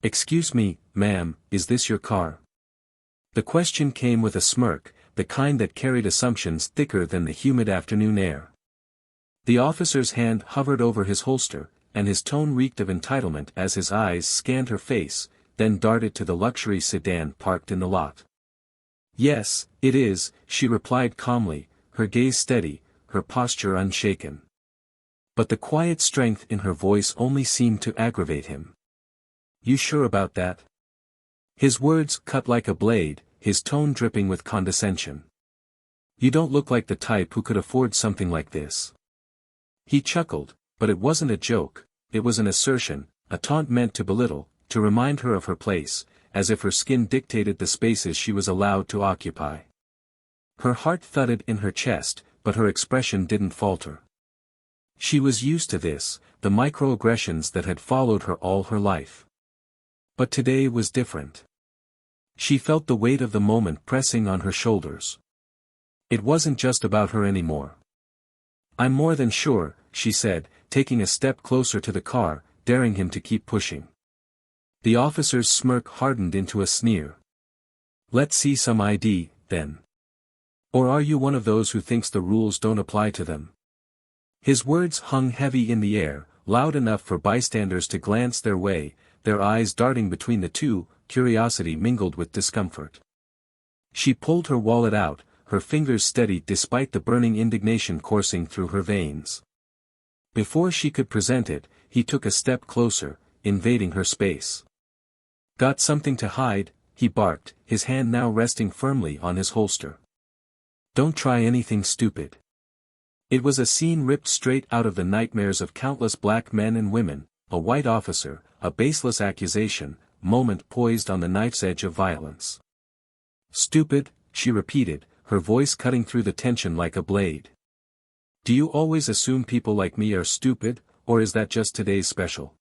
"Excuse me, ma'am, is this your car?" The question came with a smirk, the kind that carried assumptions thicker than the humid afternoon air. The officer's hand hovered over his holster, and his tone reeked of entitlement as his eyes scanned her face, then darted to the luxury sedan parked in the lot. "Yes, it is," she replied calmly, her gaze steady, her posture unshaken. But the quiet strength in her voice only seemed to aggravate him. "You sure about that?" His words cut like a blade, his tone dripping with condescension. "You don't look like the type who could afford something like this." He chuckled, but it wasn't a joke, it was an assertion, a taunt meant to belittle, to remind her of her place, as if her skin dictated the spaces she was allowed to occupy. Her heart thudded in her chest, but her expression didn't falter. She was used to this, the microaggressions that had followed her all her life. But today was different. She felt the weight of the moment pressing on her shoulders. It wasn't just about her anymore. "I'm more than sure," she said, taking a step closer to the car, daring him to keep pushing. The officer's smirk hardened into a sneer. "Let's see some ID, then. Or are you one of those who thinks the rules don't apply to them?" His words hung heavy in the air, loud enough for bystanders to glance their way, their eyes darting between the two, curiosity mingled with discomfort. She pulled her wallet out, her fingers steady despite the burning indignation coursing through her veins. Before she could present it, he took a step closer, invading her space. "Got something to hide?" he barked, his hand now resting firmly on his holster. "Don't try anything stupid." It was a scene ripped straight out of the nightmares of countless black men and women, a white officer, a baseless accusation, moment poised on the knife's edge of violence. "Stupid," she repeated, her voice cutting through the tension like a blade. "Do you always assume people like me are stupid, or is that just today's special?"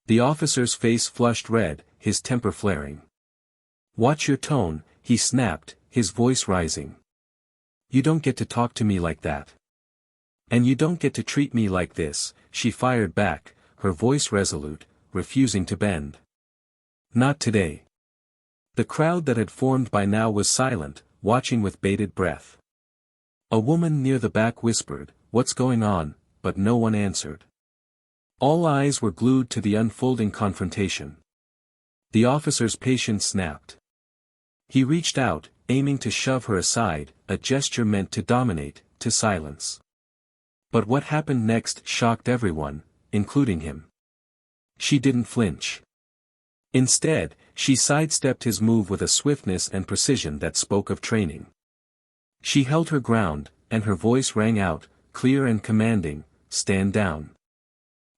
The officer's face flushed red, his temper flaring. "Watch your tone," he snapped, his voice rising. "You don't get to talk to me like that. And you don't get to treat me like this," she fired back, her voice resolute, refusing to bend. "Not today." The crowd that had formed by now was silent, watching with bated breath. A woman near the back whispered, "What's going on?" but no one answered. All eyes were glued to the unfolding confrontation. The officer's patience snapped. He reached out, aiming to shove her aside, a gesture meant to dominate, to silence. But what happened next shocked everyone, including him. She didn't flinch. Instead, she sidestepped his move with a swiftness and precision that spoke of training. She held her ground, and her voice rang out, clear and commanding, "Stand down."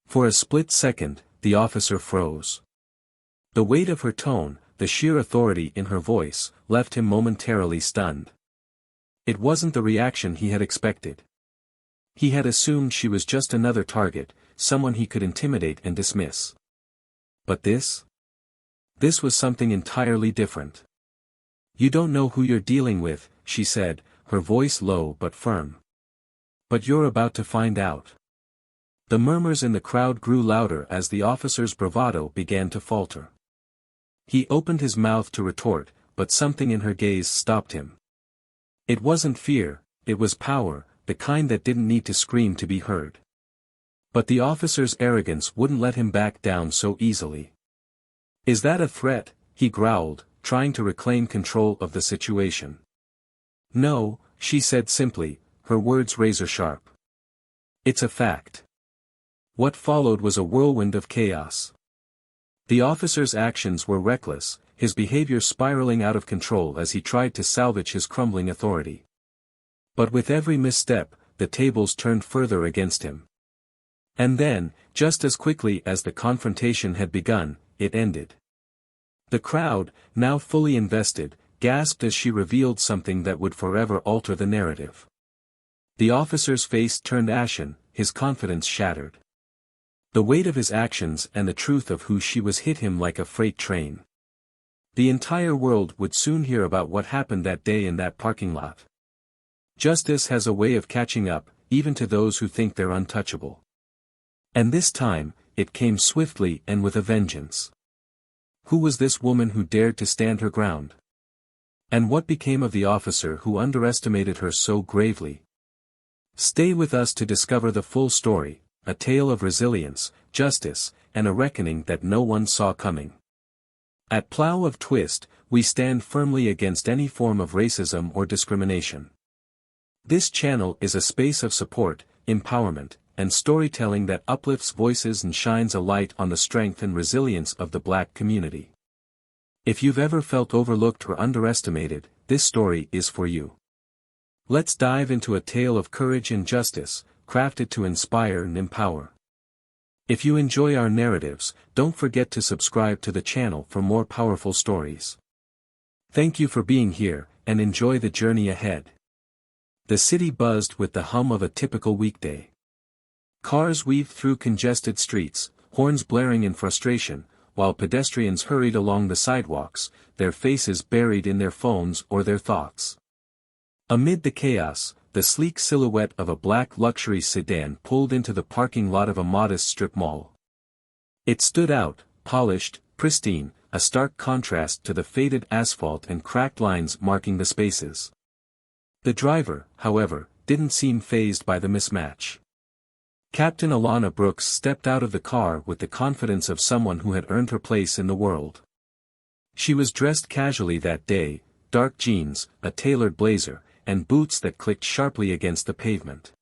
For a split second, the officer froze. The weight of her tone, the sheer authority in her voice, left him momentarily stunned. It wasn't the reaction he had expected. He had assumed she was just another target, someone he could intimidate and dismiss. But this? This was something entirely different. "You don't know who you're dealing with," she said, her voice low but firm. "But you're about to find out." The murmurs in the crowd grew louder as the officer's bravado began to falter. He opened his mouth to retort, but something in her gaze stopped him. It wasn't fear, it was power, the kind that didn't need to scream to be heard. But the officer's arrogance wouldn't let him back down so easily. "Is that a threat?" he growled, trying to reclaim control of the situation. "No," she said simply, her words razor-sharp. "It's a fact." What followed was a whirlwind of chaos. The officer's actions were reckless, his behavior spiraling out of control as he tried to salvage his crumbling authority. But with every misstep, the tables turned further against him. And then, just as quickly as the confrontation had begun, it ended. The crowd, now fully invested, gasped as she revealed something that would forever alter the narrative. The officer's face turned ashen, his confidence shattered. The weight of his actions and the truth of who she was hit him like a freight train. The entire world would soon hear about what happened that day in that parking lot. Justice has a way of catching up, even to those who think they're untouchable. And this time, it came swiftly and with a vengeance. Who was this woman who dared to stand her ground? And what became of the officer who underestimated her so gravely? Stay with us to discover the full story, a tale of resilience, justice, and a reckoning that no one saw coming. At Plough of Twist, we stand firmly against any form of racism or discrimination. This channel is a space of support, empowerment, and storytelling that uplifts voices and shines a light on the strength and resilience of the Black community. If you've ever felt overlooked or underestimated, this story is for you. Let's dive into a tale of courage and justice, crafted to inspire and empower. If you enjoy our narratives, don't forget to subscribe to the channel for more powerful stories. Thank you for being here, and enjoy the journey ahead. The city buzzed with the hum of a typical weekday. Cars weaved through congested streets, horns blaring in frustration, while pedestrians hurried along the sidewalks, their faces buried in their phones or their thoughts. Amid the chaos, the sleek silhouette of a black luxury sedan pulled into the parking lot of a modest strip mall. It stood out, polished, pristine, a stark contrast to the faded asphalt and cracked lines marking the spaces. The driver, however, didn't seem fazed by the mismatch. Captain Alana Brooks stepped out of the car with the confidence of someone who had earned her place in the world. She was dressed casually that day, dark jeans, a tailored blazer, and boots that clicked sharply against the pavement.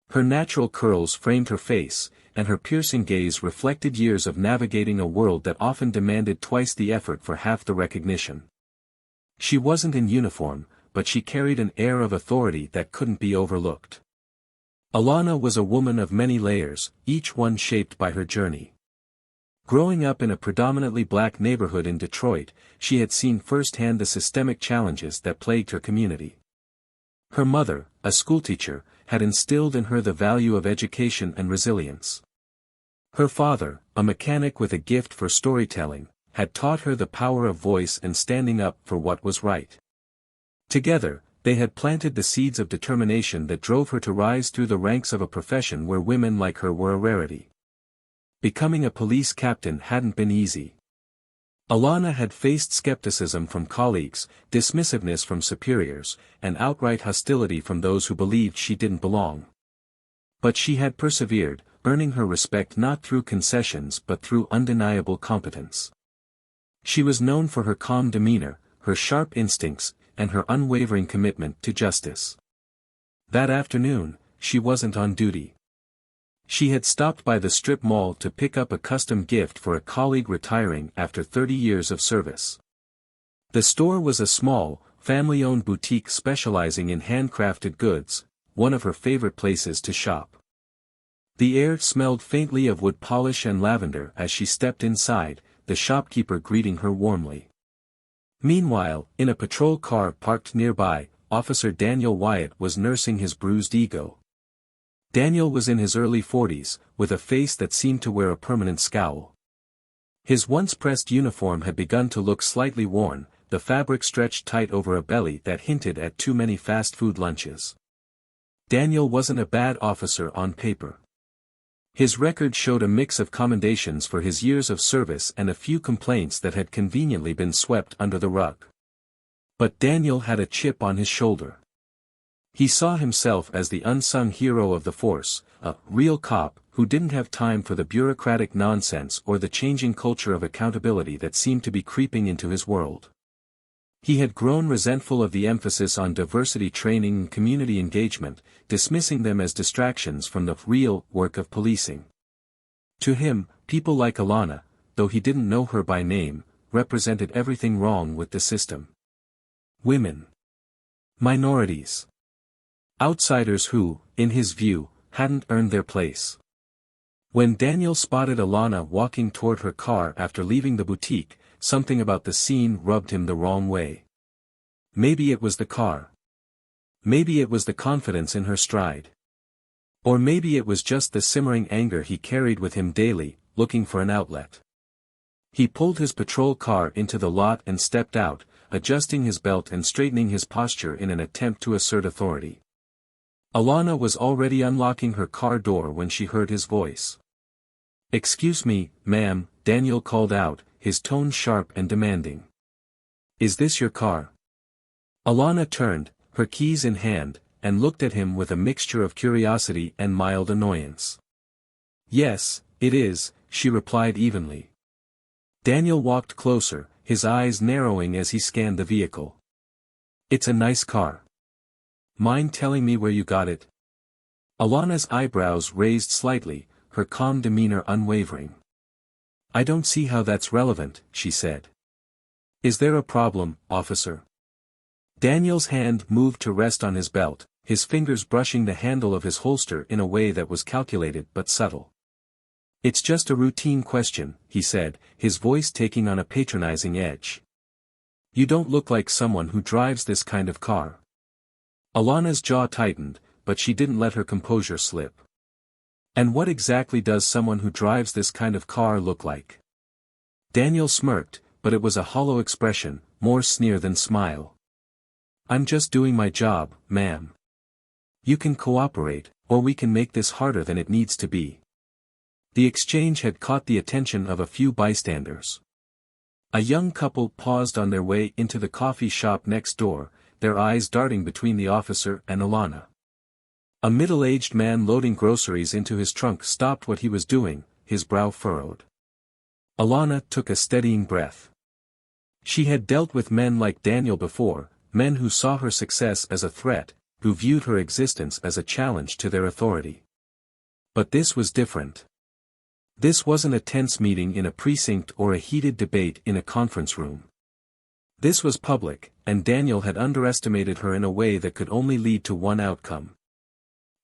Her natural curls framed her face, and her piercing gaze reflected years of navigating a world that often demanded twice the effort for half the recognition. She wasn't in uniform, but she carried an air of authority that couldn't be overlooked. Alana was a woman of many layers, each one shaped by her journey. Growing up in a predominantly Black neighborhood in Detroit, she had seen firsthand the systemic challenges that plagued her community. Her mother, a schoolteacher, had instilled in her the value of education and resilience. Her father, a mechanic with a gift for storytelling, had taught her the power of voice and standing up for what was right. Together, they had planted the seeds of determination that drove her to rise through the ranks of a profession where women like her were a rarity. Becoming a police captain hadn't been easy. Alana had faced skepticism from colleagues, dismissiveness from superiors, and outright hostility from those who believed she didn't belong. But she had persevered, earning her respect not through concessions but through undeniable competence. She was known for her calm demeanor, her sharp instincts, and her unwavering commitment to justice. That afternoon, she wasn't on duty. She had stopped by the strip mall to pick up a custom gift for a colleague retiring after 30 years of service. The store was a small, family-owned boutique specializing in handcrafted goods, one of her favorite places to shop. The air smelled faintly of wood polish and lavender as she stepped inside, the shopkeeper greeting her warmly. Meanwhile, in a patrol car parked nearby, Officer Daniel Wyatt was nursing his bruised ego. Daniel was in his early 40s, with a face that seemed to wear a permanent scowl. His once-pressed uniform had begun to look slightly worn, the fabric stretched tight over a belly that hinted at too many fast food lunches. Daniel wasn't a bad officer on paper. His record showed a mix of commendations for his years of service and a few complaints that had conveniently been swept under the rug. But Daniel had a chip on his shoulder. He saw himself as the unsung hero of the force, a real cop who didn't have time for the bureaucratic nonsense or the changing culture of accountability that seemed to be creeping into his world. He had grown resentful of the emphasis on diversity training and community engagement, dismissing them as distractions from the real work of policing. To him, people like Alana, though he didn't know her by name, represented everything wrong with the system. Women. Minorities. Outsiders who, in his view, hadn't earned their place. When Daniel spotted Alana walking toward her car after leaving the boutique, something about the scene rubbed him the wrong way. Maybe it was the car. Maybe it was the confidence in her stride. Or maybe it was just the simmering anger he carried with him daily, looking for an outlet. He pulled his patrol car into the lot and stepped out, adjusting his belt and straightening his posture in an attempt to assert authority. Alana was already unlocking her car door when she heard his voice. "Excuse me, ma'am," Daniel called out, his tone sharp and demanding. "Is this your car?" Alana turned, her keys in hand, and looked at him with a mixture of curiosity and mild annoyance. "Yes, it is," she replied evenly. Daniel walked closer, his eyes narrowing as he scanned the vehicle. "It's a nice car. Mind telling me where you got it?" Alana's eyebrows raised slightly, her calm demeanor unwavering. "I don't see how that's relevant," she said. "Is there a problem, officer?" Daniel's hand moved to rest on his belt, his fingers brushing the handle of his holster in a way that was calculated but subtle. "It's just a routine question," he said, his voice taking on a patronizing edge. "You don't look like someone who drives this kind of car." Alana's jaw tightened, but she didn't let her composure slip. "And what exactly does someone who drives this kind of car look like?" Daniel smirked, but it was a hollow expression, more sneer than smile. "I'm just doing my job, ma'am. You can cooperate, or we can make this harder than it needs to be." The exchange had caught the attention of a few bystanders. A young couple paused on their way into the coffee shop next door, their eyes darting between the officer and Alana. A middle-aged man loading groceries into his trunk stopped what he was doing, his brow furrowed. Alana took a steadying breath. She had dealt with men like Daniel before, men who saw her success as a threat, who viewed her existence as a challenge to their authority. But this was different. This wasn't a tense meeting in a precinct or a heated debate in a conference room. This was public, and Daniel had underestimated her in a way that could only lead to one outcome.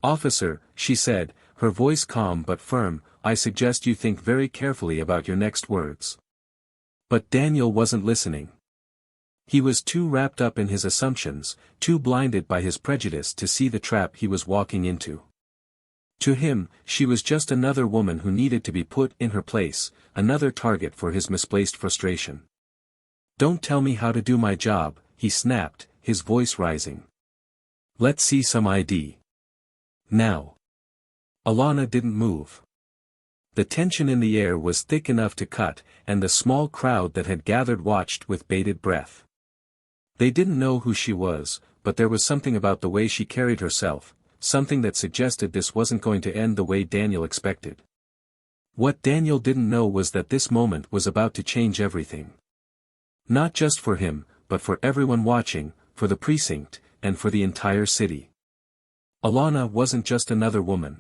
"Officer," she said, her voice calm but firm, "I suggest you think very carefully about your next words." But Daniel wasn't listening. He was too wrapped up in his assumptions, too blinded by his prejudice to see the trap he was walking into. To him, she was just another woman who needed to be put in her place, another target for his misplaced frustration. "Don't tell me how to do my job," he snapped, his voice rising. "Let's see some ID. Now." Alana didn't move. The tension in the air was thick enough to cut, and the small crowd that had gathered watched with bated breath. They didn't know who she was, but there was something about the way she carried herself, something that suggested this wasn't going to end the way Daniel expected. What Daniel didn't know was that this moment was about to change everything. Not just for him, but for everyone watching, for the precinct, and for the entire city. Alana wasn't just another woman.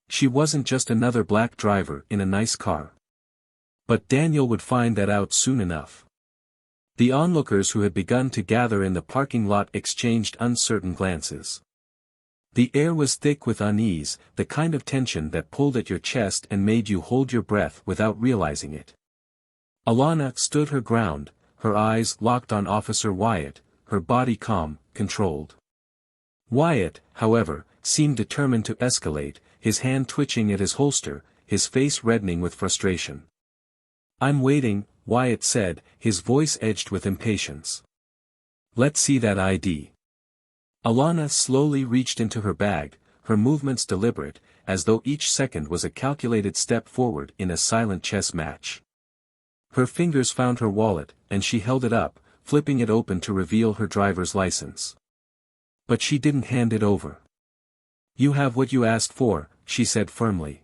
She wasn't just another black driver in a nice car. But Daniel would find that out soon enough. The onlookers who had begun to gather in the parking lot exchanged uncertain glances. The air was thick with unease, the kind of tension that pulled at your chest and made you hold your breath without realizing it. Alana stood her ground, her eyes locked on Officer Wyatt, her body calm, controlled. Wyatt, however, seemed determined to escalate, his hand twitching at his holster, his face reddening with frustration. "I'm waiting," Wyatt said, his voice edged with impatience. "Let's see that ID." Alana slowly reached into her bag, her movements deliberate, as though each second was a calculated step forward in a silent chess match. Her fingers found her wallet, and she held it up, flipping it open to reveal her driver's license. But she didn't hand it over. "You have what you asked for," she said firmly.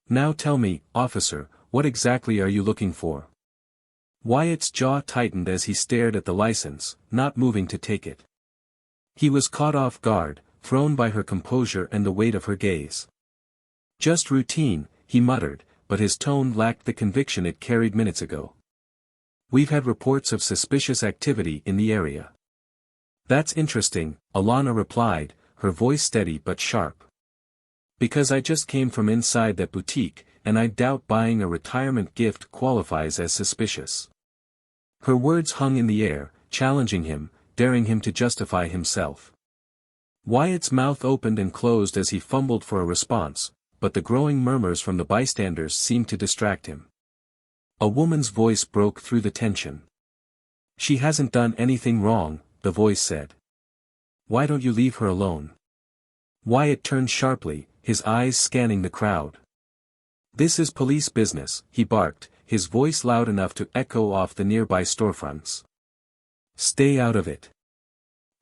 "Now tell me, officer, what exactly are you looking for?" Wyatt's jaw tightened as he stared at the license, not moving to take it. He was caught off guard, thrown by her composure and the weight of her gaze. "Just routine," he muttered, but his tone lacked the conviction it carried minutes ago. "We've had reports of suspicious activity in the area." "That's interesting," Alana replied, her voice steady but sharp. "Because I just came from inside that boutique, and I doubt buying a retirement gift qualifies as suspicious." Her words hung in the air, challenging him, daring him to justify himself. Wyatt's mouth opened and closed as he fumbled for a response, but the growing murmurs from the bystanders seemed to distract him. A woman's voice broke through the tension. "She hasn't done anything wrong," the voice said. "Why don't you leave her alone?" Wyatt turned sharply, his eyes scanning the crowd. "This is police business," he barked, his voice loud enough to echo off the nearby storefronts. "Stay out of it."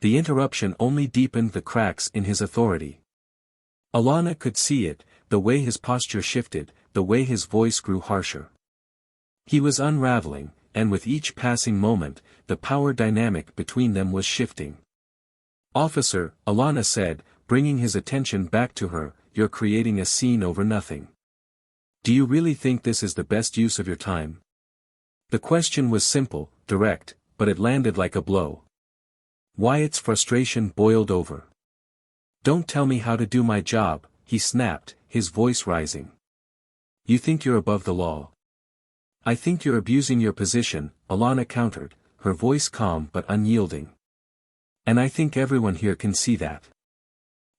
The interruption only deepened the cracks in his authority. Alana could see it, the way his posture shifted, the way his voice grew harsher. He was unraveling, and with each passing moment, the power dynamic between them was shifting. "Officer," Alana said, bringing his attention back to her, "you're creating a scene over nothing. Do you really think this is the best use of your time?" The question was simple, direct, but it landed like a blow. Wyatt's frustration boiled over. "Don't tell me how to do my job," he snapped, his voice rising. "You think you're above the law?" "I think you're abusing your position," Alana countered, her voice calm but unyielding. "And I think everyone here can see that."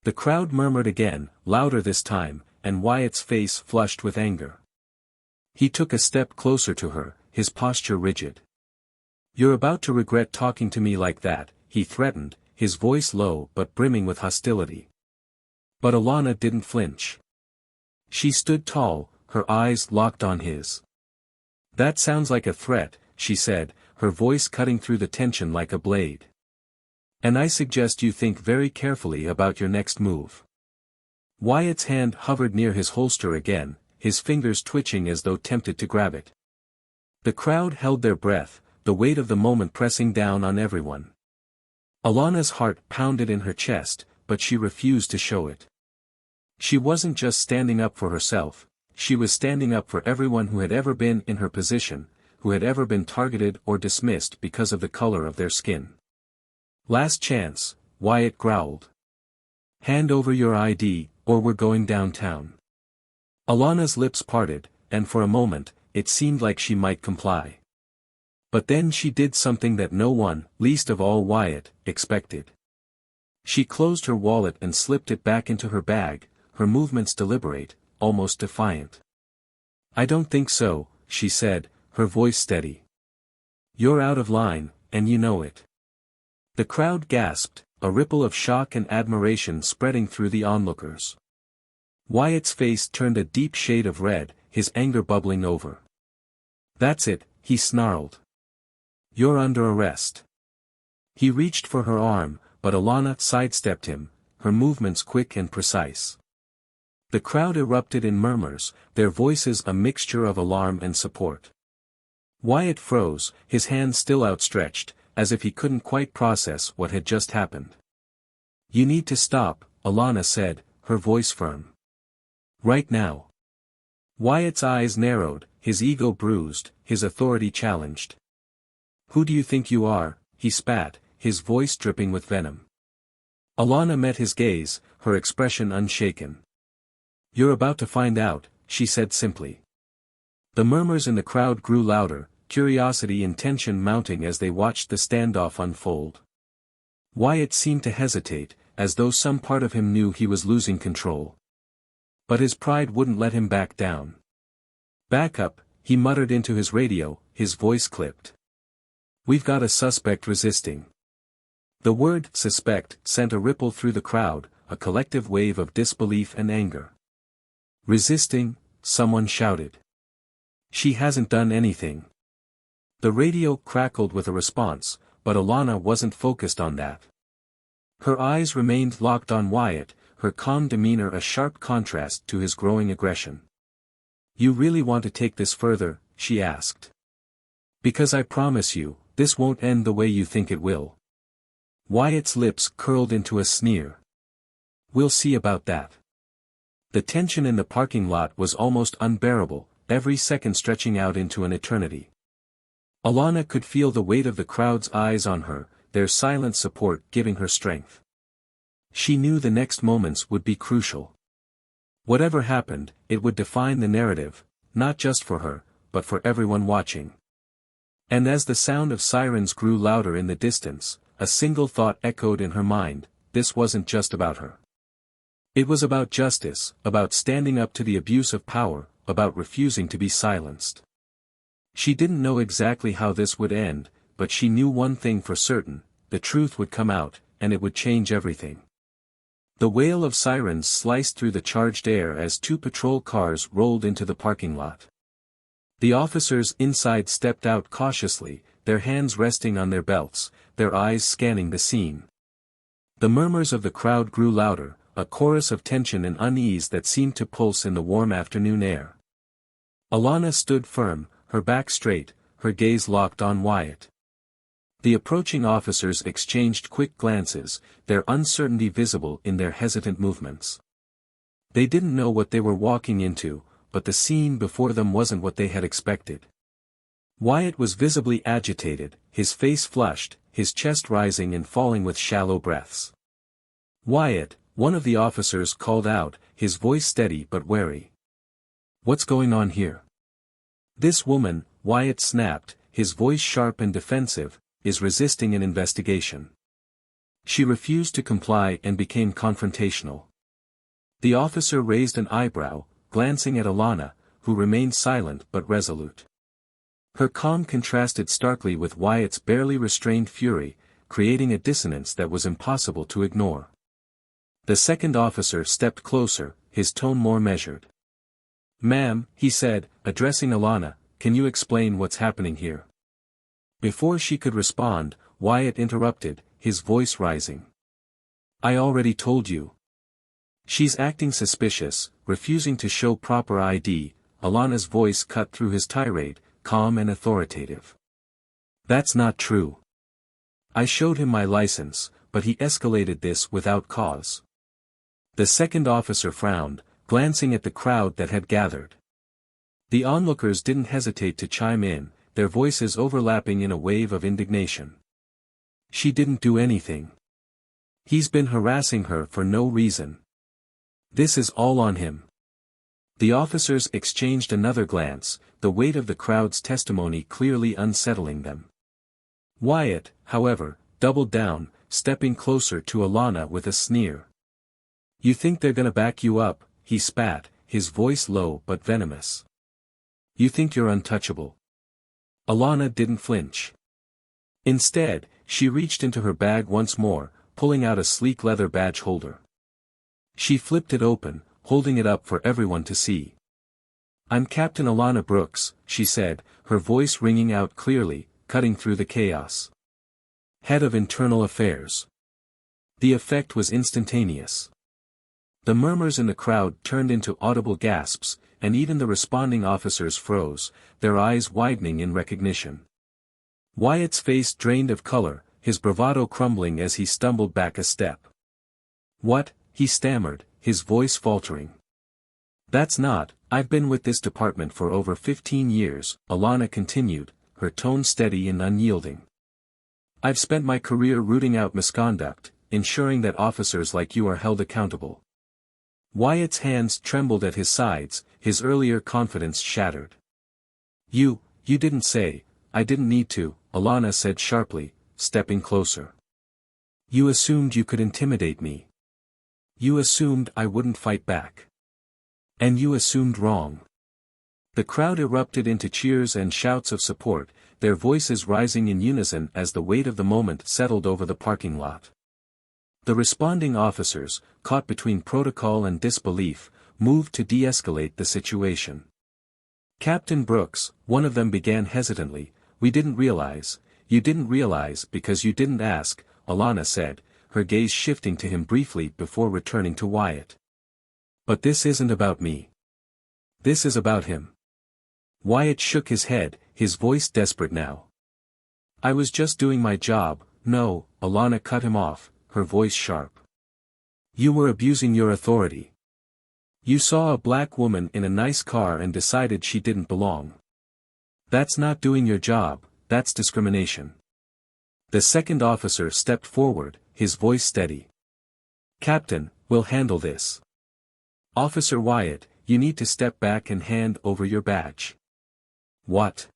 The crowd murmured again, louder this time, and Wyatt's face flushed with anger. He took a step closer to her, his posture rigid. "You're about to regret talking to me like that," he threatened, his voice low but brimming with hostility. But Alana didn't flinch. She stood tall, her eyes locked on his. "That sounds like a threat," she said, her voice cutting through the tension like a blade. "And I suggest you think very carefully about your next move." Wyatt's hand hovered near his holster again, his fingers twitching as though tempted to grab it. The crowd held their breath, the weight of the moment pressing down on everyone. Alana's heart pounded in her chest, but she refused to show it. She wasn't just standing up for herself, she was standing up for everyone who had ever been in her position, who had ever been targeted or dismissed because of the color of their skin. "Last chance," Wyatt growled. "Hand over your ID, or we're going downtown." Alana's lips parted, and for a moment, it seemed like she might comply. But then she did something that no one, least of all Wyatt, expected. She closed her wallet and slipped it back into her bag, her movements deliberate, almost defiant. "I don't think so," she said, her voice steady. "You're out of line, and you know it." The crowd gasped, a ripple of shock and admiration spreading through the onlookers. Wyatt's face turned a deep shade of red, his anger bubbling over. "That's it," he snarled. "You're under arrest." He reached for her arm, but Alana sidestepped him, her movements quick and precise. The crowd erupted in murmurs, their voices a mixture of alarm and support. Wyatt froze, his hands still outstretched, as if he couldn't quite process what had just happened. "You need to stop," Alana said, her voice firm. "Right now." Wyatt's eyes narrowed, his ego bruised, his authority challenged. "Who do you think you are?" he spat, his voice dripping with venom. Alana met his gaze, her expression unshaken. "You're about to find out," she said simply. The murmurs in the crowd grew louder, curiosity and tension mounting as they watched the standoff unfold. Wyatt seemed to hesitate, as though some part of him knew he was losing control. But his pride wouldn't let him back down. "Back up," he muttered into his radio, his voice clipped. "We've got a suspect resisting." The word "suspect" sent a ripple through the crowd, a collective wave of disbelief and anger. "Resisting?" someone shouted. "She hasn't done anything." The radio crackled with a response, but Alana wasn't focused on that. Her eyes remained locked on Wyatt, her calm demeanor a sharp contrast to his growing aggression. "You really want to take this further?" she asked. "Because I promise you, this won't end the way you think it will." Wyatt's lips curled into a sneer. "We'll see about that." The tension in the parking lot was almost unbearable, every second stretching out into an eternity. Alana could feel the weight of the crowd's eyes on her, their silent support giving her strength. She knew the next moments would be crucial. Whatever happened, it would define the narrative, not just for her, but for everyone watching. And as the sound of sirens grew louder in the distance, a single thought echoed in her mind: this wasn't just about her. It was about justice, about standing up to the abuse of power, about refusing to be silenced. She didn't know exactly how this would end, but she knew one thing for certain: the truth would come out, and it would change everything. The wail of sirens sliced through the charged air as two patrol cars rolled into the parking lot. The officers inside stepped out cautiously, their hands resting on their belts, their eyes scanning the scene. The murmurs of the crowd grew louder, a chorus of tension and unease that seemed to pulse in the warm afternoon air. Alana stood firm, her back straight, her gaze locked on Wyatt. The approaching officers exchanged quick glances, their uncertainty visible in their hesitant movements. They didn't know what they were walking into, but the scene before them wasn't what they had expected. Wyatt was visibly agitated, his face flushed, his chest rising and falling with shallow breaths. "Wyatt," one of the officers called out, his voice steady but wary. "What's going on here?" "This woman," Wyatt snapped, his voice sharp and defensive, "is resisting an investigation. She refused to comply and became confrontational." The officer raised an eyebrow, glancing at Alana, who remained silent but resolute. Her calm contrasted starkly with Wyatt's barely restrained fury, creating a dissonance that was impossible to ignore. The second officer stepped closer, his tone more measured. "Ma'am," he said, addressing Alana, "can you explain what's happening here?" Before she could respond, Wyatt interrupted, his voice rising. "I already told you. She's acting suspicious, refusing to show proper ID," Alana's voice cut through his tirade, calm and authoritative. "That's not true. I showed him my license, but he escalated this without cause." The second officer frowned, glancing at the crowd that had gathered. The onlookers didn't hesitate to chime in, their voices overlapping in a wave of indignation. "She didn't do anything. He's been harassing her for no reason. This is all on him." The officers exchanged another glance, the weight of the crowd's testimony clearly unsettling them. Wyatt, however, doubled down, stepping closer to Alana with a sneer. "You think they're gonna back you up?" he spat, his voice low but venomous. "You think you're untouchable?" Alana didn't flinch. Instead, she reached into her bag once more, pulling out a sleek leather badge holder. She flipped it open, holding it up for everyone to see. "I'm Captain Alana Brooks," she said, her voice ringing out clearly, cutting through the chaos. "Head of Internal Affairs." The effect was instantaneous. The murmurs in the crowd turned into audible gasps, and even the responding officers froze, their eyes widening in recognition. Wyatt's face drained of color, his bravado crumbling as he stumbled back a step. "What?" he stammered, his voice faltering. "That's not, I've been with this department for over 15 years, Alana continued, her tone steady and unyielding. "I've spent my career rooting out misconduct, ensuring that officers like you are held accountable." Wyatt's hands trembled at his sides, his earlier confidence shattered. You didn't say, I didn't need to," Alana said sharply, stepping closer. "You assumed you could intimidate me. You assumed I wouldn't fight back. And you assumed wrong." The crowd erupted into cheers and shouts of support, their voices rising in unison as the weight of the moment settled over the parking lot. The responding officers, caught between protocol and disbelief, moved to de-escalate the situation. "Captain Brooks," one of them began hesitantly, "we didn't realize." "You didn't realize because you didn't ask," Alana said, her gaze shifting to him briefly before returning to Wyatt. "But this isn't about me. This is about him." Wyatt shook his head, his voice desperate now. "I was just doing my job." "No," Alana cut him off, her voice sharp. "You were abusing your authority. You saw a black woman in a nice car and decided she didn't belong. That's not doing your job, that's discrimination." The second officer stepped forward, his voice steady. "Captain, we'll handle this. Officer Wyatt, you need to step back and hand over your badge." "What?"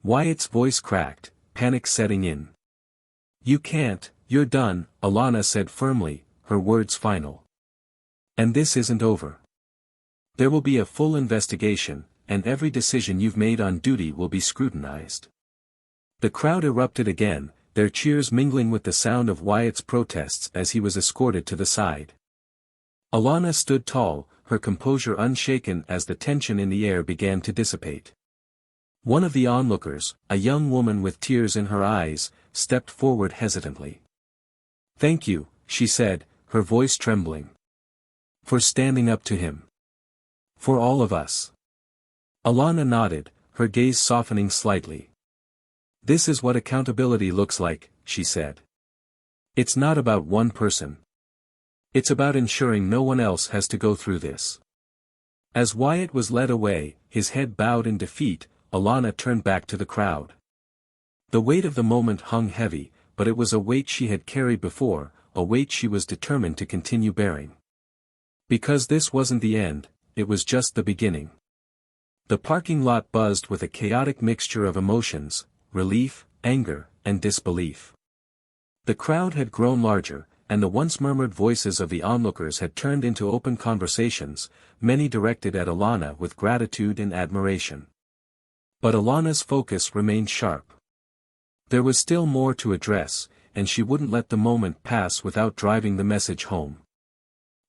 Wyatt's voice cracked, panic setting in. "You can't, you're done," Alana said firmly, her words final. "And this isn't over. There will be a full investigation, and every decision you've made on duty will be scrutinized." The crowd erupted again, their cheers mingling with the sound of Wyatt's protests as he was escorted to the side. Alana stood tall, her composure unshaken as the tension in the air began to dissipate. One of the onlookers, a young woman with tears in her eyes, stepped forward hesitantly. "Thank you," she said, her voice trembling. "For standing up to him. For all of us." Alana nodded, her gaze softening slightly. "This is what accountability looks like," she said. "It's not about one person. It's about ensuring no one else has to go through this." As Wyatt was led away, his head bowed in defeat, Alana turned back to the crowd. The weight of the moment hung heavy, but it was a weight she had carried before, a weight she was determined to continue bearing. Because this wasn't the end, it was just the beginning. The parking lot buzzed with a chaotic mixture of emotions, relief, anger, and disbelief. The crowd had grown larger, and the once murmured voices of the onlookers had turned into open conversations, many directed at Alana with gratitude and admiration. But Alana's focus remained sharp. There was still more to address, and she wouldn't let the moment pass without driving the message home.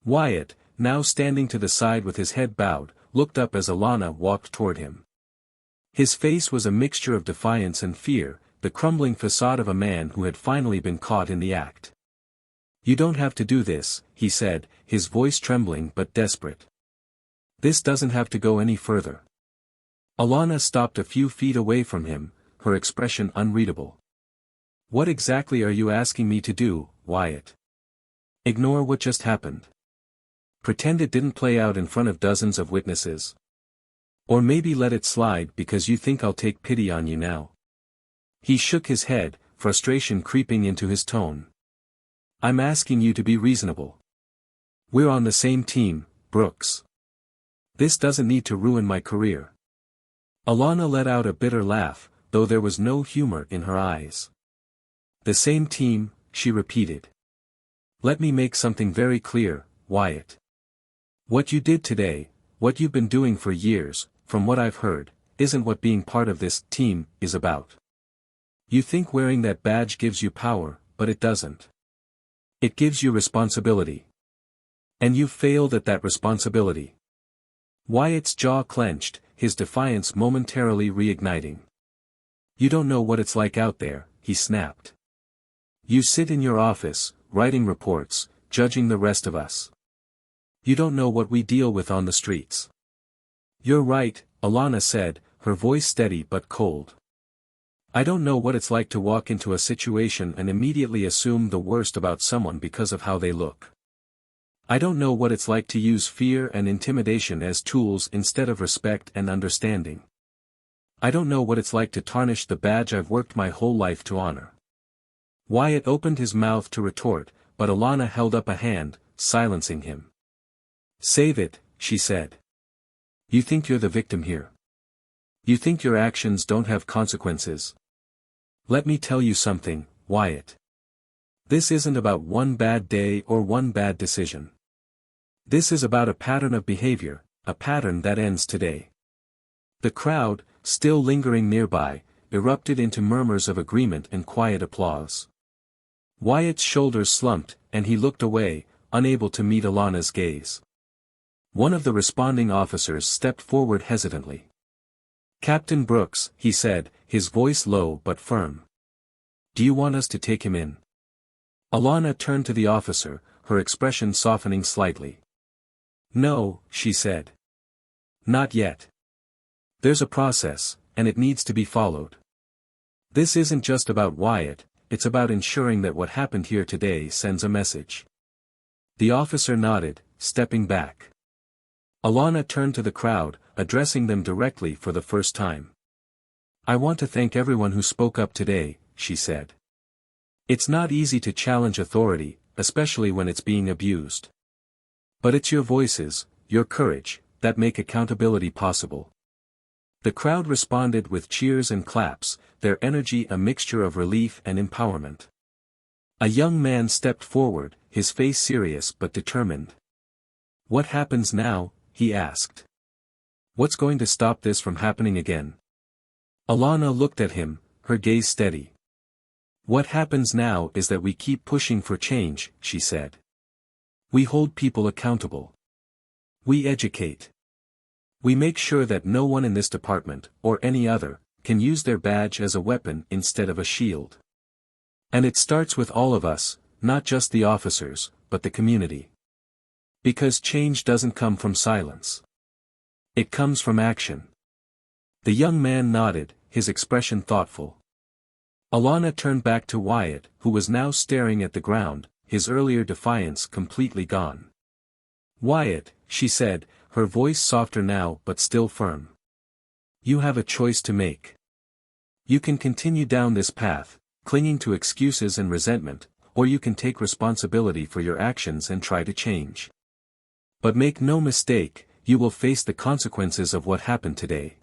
Wyatt, now standing to the side with his head bowed, looked up as Alana walked toward him. His face was a mixture of defiance and fear, the crumbling facade of a man who had finally been caught in the act. "You don't have to do this," he said, his voice trembling but desperate. "This doesn't have to go any further." Alana stopped a few feet away from him, her expression unreadable. "What exactly are you asking me to do, Wyatt? Ignore what just happened? Pretend it didn't play out in front of dozens of witnesses? Or maybe let it slide because you think I'll take pity on you now?" He shook his head, frustration creeping into his tone. "I'm asking you to be reasonable. We're on the same team, Brooks. This doesn't need to ruin my career." Alana let out a bitter laugh, though there was no humor in her eyes. "The same team," she repeated. "Let me make something very clear, Wyatt. What you did today, what you've been doing for years, from what I've heard, isn't what being part of this team is about. You think wearing that badge gives you power, but it doesn't. It gives you responsibility. And you've failed at that responsibility." Wyatt's jaw clenched, his defiance momentarily reigniting. "You don't know what it's like out there," he snapped. "You sit in your office, writing reports, judging the rest of us. You don't know what we deal with on the streets." "You're right," Alana said, her voice steady but cold. "I don't know what it's like to walk into a situation and immediately assume the worst about someone because of how they look. I don't know what it's like to use fear and intimidation as tools instead of respect and understanding. I don't know what it's like to tarnish the badge I've worked my whole life to honor." Wyatt opened his mouth to retort, but Alana held up a hand, silencing him. "Save it," she said. "You think you're the victim here. You think your actions don't have consequences. Let me tell you something, Wyatt. This isn't about one bad day or one bad decision. This is about a pattern of behavior, a pattern that ends today." The crowd, still lingering nearby, erupted into murmurs of agreement and quiet applause. Wyatt's shoulders slumped, and he looked away, unable to meet Alana's gaze. One of the responding officers stepped forward hesitantly. "Captain Brooks," he said, his voice low but firm. "Do you want us to take him in?" Alana turned to the officer, her expression softening slightly. "No," she said. "Not yet. There's a process, and it needs to be followed. This isn't just about Wyatt, it's about ensuring that what happened here today sends a message." The officer nodded, stepping back. Alana turned to the crowd, addressing them directly for the first time. "I want to thank everyone who spoke up today," she said. "It's not easy to challenge authority, especially when it's being abused. But it's your voices, your courage, that make accountability possible." The crowd responded with cheers and claps, their energy a mixture of relief and empowerment. A young man stepped forward, his face serious but determined. "What happens now?" he asked. "What's going to stop this from happening again?" Alana looked at him, her gaze steady. "What happens now is that we keep pushing for change," she said. "We hold people accountable. We educate. We make sure that no one in this department, or any other, can use their badge as a weapon instead of a shield. And it starts with all of us, not just the officers, but the community. Because change doesn't come from silence. It comes from action. The young man nodded, his expression thoughtful. Alana turned back to Wyatt, who was now staring at the ground, his earlier defiance completely gone. "Wyatt," she said, her voice softer now but still firm. "You have a choice to make. You can continue down this path, clinging to excuses and resentment, or you can take responsibility for your actions and try to change. But make no mistake, you will face the consequences of what happened today."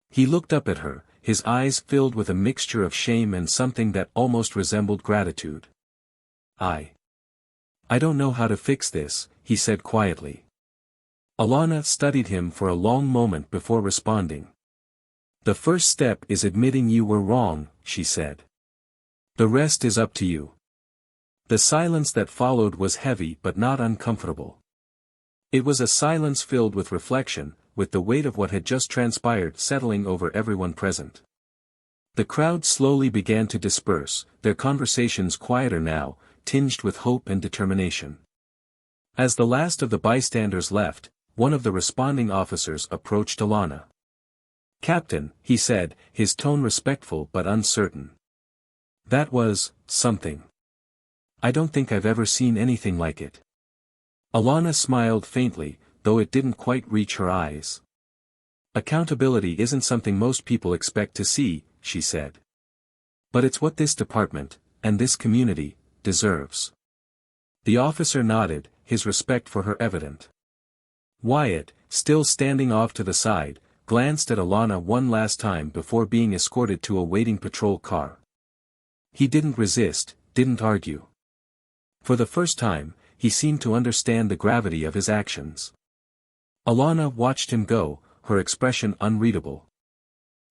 He looked up at her, his eyes filled with a mixture of shame and something that almost resembled gratitude. I don't know how to fix this," he said quietly. Alana studied him for a long moment before responding. "The first step is admitting you were wrong," she said. "The rest is up to you." The silence that followed was heavy but not uncomfortable. It was a silence filled with reflection, with the weight of what had just transpired settling over everyone present. The crowd slowly began to disperse, their conversations quieter now, tinged with hope and determination. As the last of the bystanders left, one of the responding officers approached Alana. "Captain," he said, his tone respectful but uncertain. "That was something. I don't think I've ever seen anything like it." Alana smiled faintly, though it didn't quite reach her eyes. "Accountability isn't something most people expect to see," she said. "But it's what this department, and this community, deserves." The officer nodded, his respect for her evident. Wyatt, still standing off to the side, glanced at Alana one last time before being escorted to a waiting patrol car. He didn't resist, didn't argue. For the first time, he seemed to understand the gravity of his actions. Alana watched him go, her expression unreadable.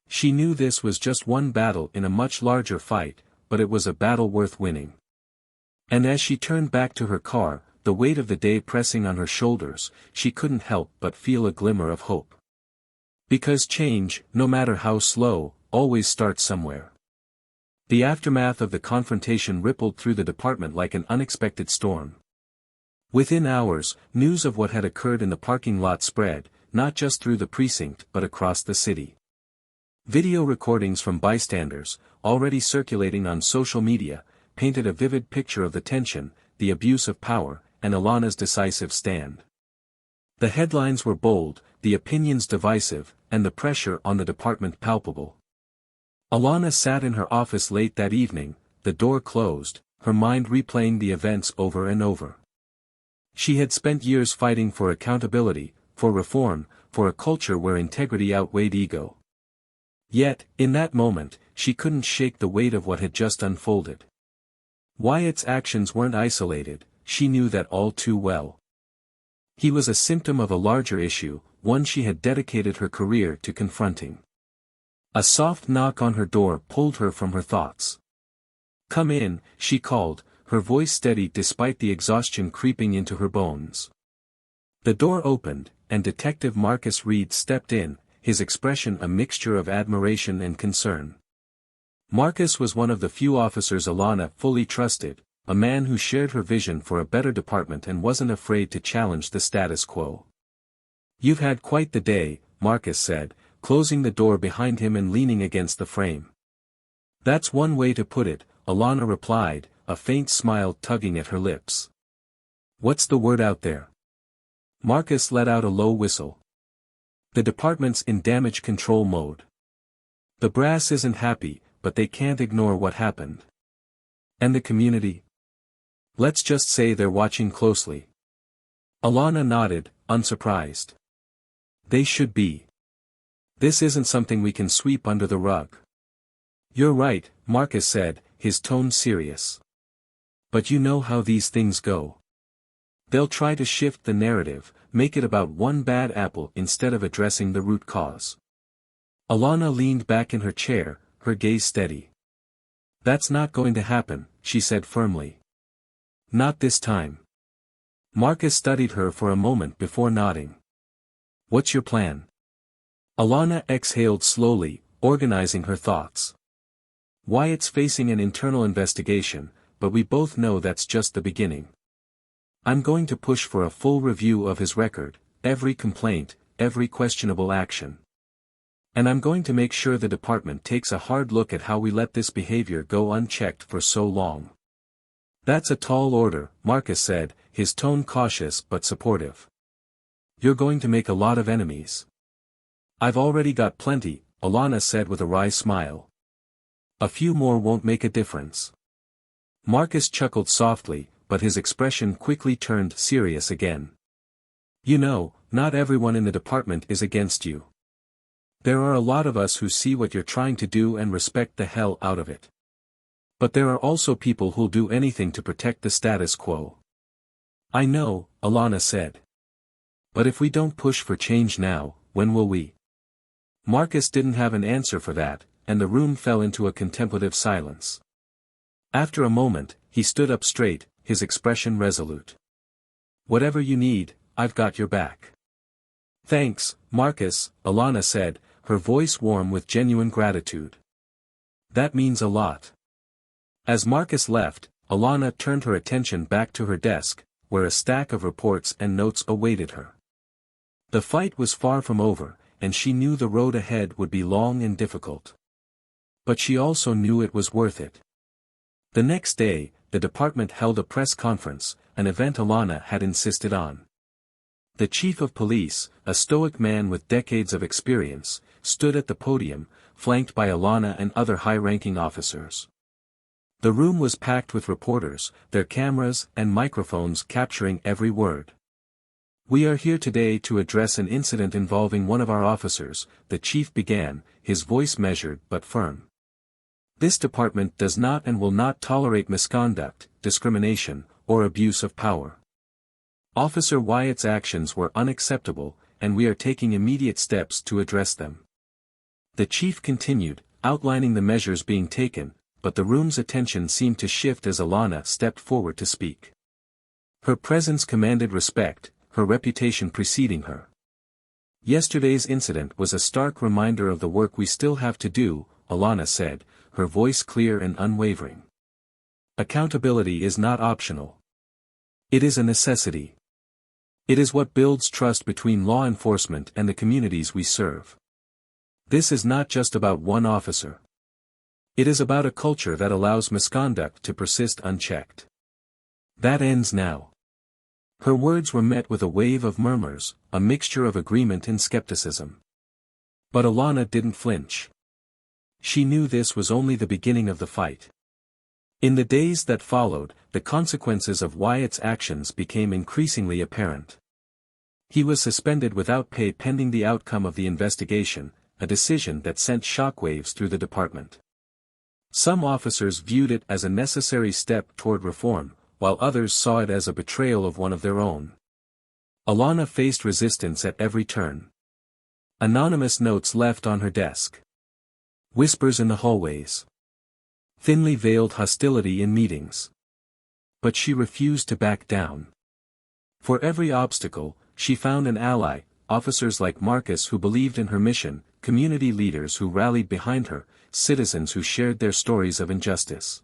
She knew this was just one battle in a much larger fight, but it was a battle worth winning. And as she turned back to her car, the weight of the day pressing on her shoulders, she couldn't help but feel a glimmer of hope. Because change, no matter how slow, always starts somewhere. The aftermath of the confrontation rippled through the department like an unexpected storm. Within hours, news of what had occurred in the parking lot spread, not just through the precinct but across the city. Video recordings from bystanders, already circulating on social media, painted a vivid picture of the tension, the abuse of power, and Alana's decisive stand. The headlines were bold, the opinions divisive, and the pressure on the department palpable. Alana sat in her office late that evening, the door closed, her mind replaying the events over and over. She had spent years fighting for accountability, for reform, for a culture where integrity outweighed ego. Yet, in that moment, she couldn't shake the weight of what had just unfolded. Wyatt's actions weren't isolated, she knew that all too well. He was a symptom of a larger issue, one she had dedicated her career to confronting. A soft knock on her door pulled her from her thoughts. "Come in," she called, her voice steady despite the exhaustion creeping into her bones. The door opened, and Detective Marcus Reed stepped in, his expression a mixture of admiration and concern. Marcus was one of the few officers Alana fully trusted, a man who shared her vision for a better department and wasn't afraid to challenge the status quo. "You've had quite the day," Marcus said, closing the door behind him and leaning against the frame. "That's one way to put it," Alana replied, a faint smile tugging at her lips. "What's the word out there?" Marcus let out a low whistle. "The department's in damage control mode. The brass isn't happy, but they can't ignore what happened. And the community? Let's just say they're watching closely." Alana nodded, unsurprised. "They should be. This isn't something we can sweep under the rug." "You're right," Marcus said, his tone serious. "But you know how these things go. They'll try to shift the narrative, make it about one bad apple instead of addressing the root cause." Alana leaned back in her chair, her gaze steady. "That's not going to happen," she said firmly. "Not this time." Marcus studied her for a moment before nodding. What's your plan? Alana exhaled slowly, organizing her thoughts. Wyatt's facing an internal investigation, but we both know that's just the beginning. I'm going to push for a full review of his record, every complaint, every questionable action. And I'm going to make sure the department takes a hard look at how we let this behavior go unchecked for so long. That's a tall order, Marcus said, his tone cautious but supportive. You're going to make a lot of enemies. I've already got plenty, Alana said with a wry smile. A few more won't make a difference. Marcus chuckled softly, but his expression quickly turned serious again. You know, not everyone in the department is against you. There are a lot of us who see what you're trying to do and respect the hell out of it. But there are also people who'll do anything to protect the status quo. I know, Alana said. But if we don't push for change now, when will we? Marcus didn't have an answer for that, and the room fell into a contemplative silence. After a moment, he stood up straight, his expression resolute. Whatever you need, I've got your back. Thanks, Marcus, Alana said, her voice warm with genuine gratitude. That means a lot. As Marcus left, Alana turned her attention back to her desk, where a stack of reports and notes awaited her. The fight was far from over, and she knew the road ahead would be long and difficult. But she also knew it was worth it. The next day, the department held a press conference, an event Alana had insisted on. The chief of police, a stoic man with decades of experience, stood at the podium, flanked by Alana and other high-ranking officers. The room was packed with reporters, their cameras and microphones capturing every word. We are here today to address an incident involving one of our officers, the chief began, his voice measured but firm. This department does not and will not tolerate misconduct, discrimination, or abuse of power. Officer Wyatt's actions were unacceptable, and we are taking immediate steps to address them. The chief continued, outlining the measures being taken, but the room's attention seemed to shift as Alana stepped forward to speak. Her presence commanded respect, her reputation preceding her. Yesterday's incident was a stark reminder of the work we still have to do, Alana said, her voice clear and unwavering. Accountability is not optional. It is a necessity. It is what builds trust between law enforcement and the communities we serve. This is not just about one officer. It is about a culture that allows misconduct to persist unchecked. That ends now. Her words were met with a wave of murmurs, a mixture of agreement and skepticism. But Alana didn't flinch. She knew this was only the beginning of the fight. In the days that followed, the consequences of Wyatt's actions became increasingly apparent. He was suspended without pay pending the outcome of the investigation, a decision that sent shockwaves through the department. Some officers viewed it as a necessary step toward reform, while others saw it as a betrayal of one of their own. Alana faced resistance at every turn. Anonymous notes left on her desk. Whispers in the hallways. Thinly veiled hostility in meetings. But she refused to back down. For every obstacle, she found an ally, officers like Marcus who believed in her mission, community leaders who rallied behind her, citizens who shared their stories of injustice.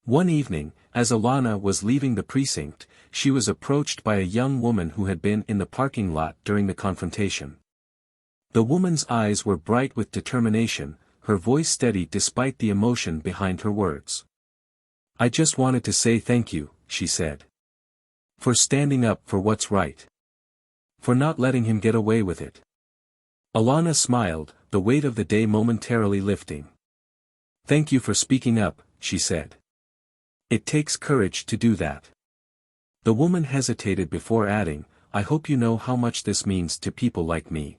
One evening, as Alana was leaving the precinct, she was approached by a young woman who had been in the parking lot during the confrontation. The woman's eyes were bright with determination, her voice steady despite the emotion behind her words. I just wanted to say thank you, she said. For standing up for what's right. For not letting him get away with it. Alana smiled, the weight of the day momentarily lifting. Thank you for speaking up, she said. It takes courage to do that. The woman hesitated before adding, I hope you know how much this means to people like me.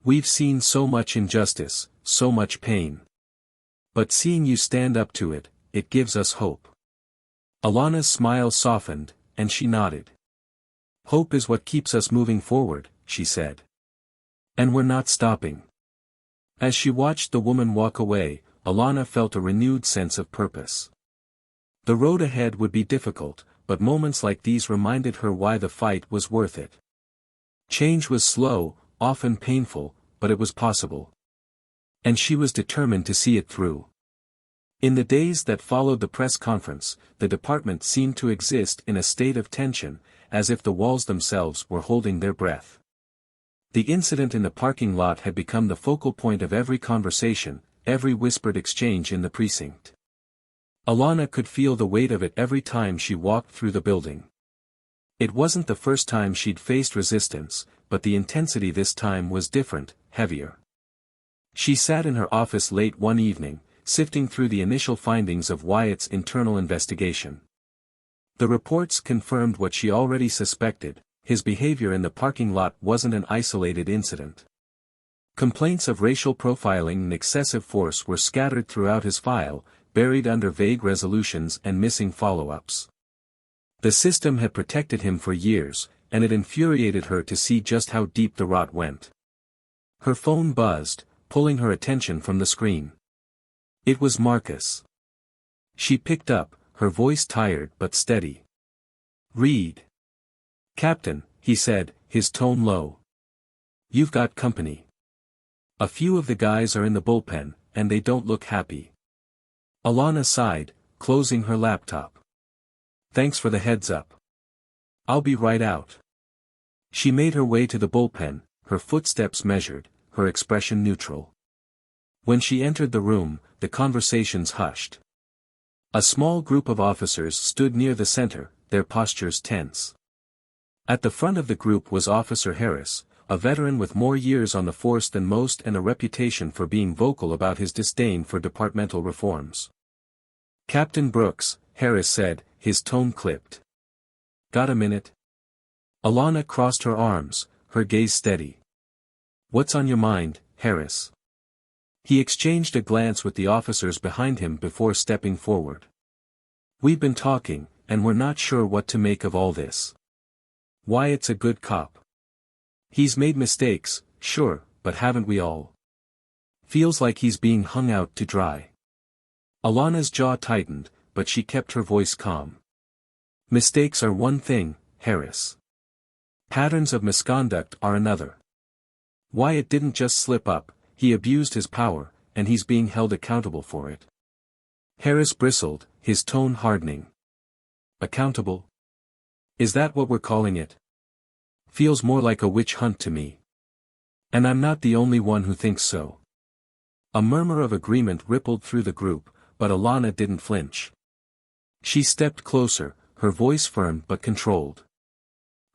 We've seen so much injustice, so much pain. But seeing you stand up to it, it gives us hope. Alana's smile softened, and she nodded. Hope is what keeps us moving forward, she said. And we're not stopping. As she watched the woman walk away, Alana felt a renewed sense of purpose. The road ahead would be difficult, but moments like these reminded her why the fight was worth it. Change was slow, often painful, but it was possible. And she was determined to see it through. In the days that followed the press conference, the department seemed to exist in a state of tension, as if the walls themselves were holding their breath. The incident in the parking lot had become the focal point of every conversation, every whispered exchange in the precinct. Alana could feel the weight of it every time she walked through the building. It wasn't the first time she'd faced resistance, but the intensity this time was different, heavier. She sat in her office late one evening, sifting through the initial findings of Wyatt's internal investigation. The reports confirmed what she already suspected: his behavior in the parking lot wasn't an isolated incident. Complaints of racial profiling and excessive force were scattered throughout his file, buried under vague resolutions and missing follow-ups. The system had protected him for years, and it infuriated her to see just how deep the rot went. Her phone buzzed, pulling her attention from the screen. It was Marcus. She picked up, her voice tired but steady. "Read." "Captain," he said, his tone low. "You've got company. A few of the guys are in the bullpen, and they don't look happy." Alana sighed, closing her laptop. "Thanks for the heads up. I'll be right out." She made her way to the bullpen, her footsteps measured, her expression neutral. When she entered the room, the conversations hushed. A small group of officers stood near the center, their postures tense. At the front of the group was Officer Harris, a veteran with more years on the force than most and a reputation for being vocal about his disdain for departmental reforms. "Captain Brooks," Harris said, his tone clipped. "Got a minute?" Alana crossed her arms, her gaze steady. "What's on your mind, Harris?" He exchanged a glance with the officers behind him before stepping forward. "We've been talking, and we're not sure what to make of all this. Wyatt's a good cop. He's made mistakes, sure, but haven't we all? Feels like he's being hung out to dry." Alana's jaw tightened, but she kept her voice calm. "Mistakes are one thing, Harris. Patterns of misconduct are another. Wyatt didn't just slip up, he abused his power, and he's being held accountable for it." Harris bristled, his tone hardening. "Accountable? Is that what we're calling it? Feels more like a witch hunt to me. And I'm not the only one who thinks so." A murmur of agreement rippled through the group, but Alana didn't flinch. She stepped closer, her voice firm but controlled.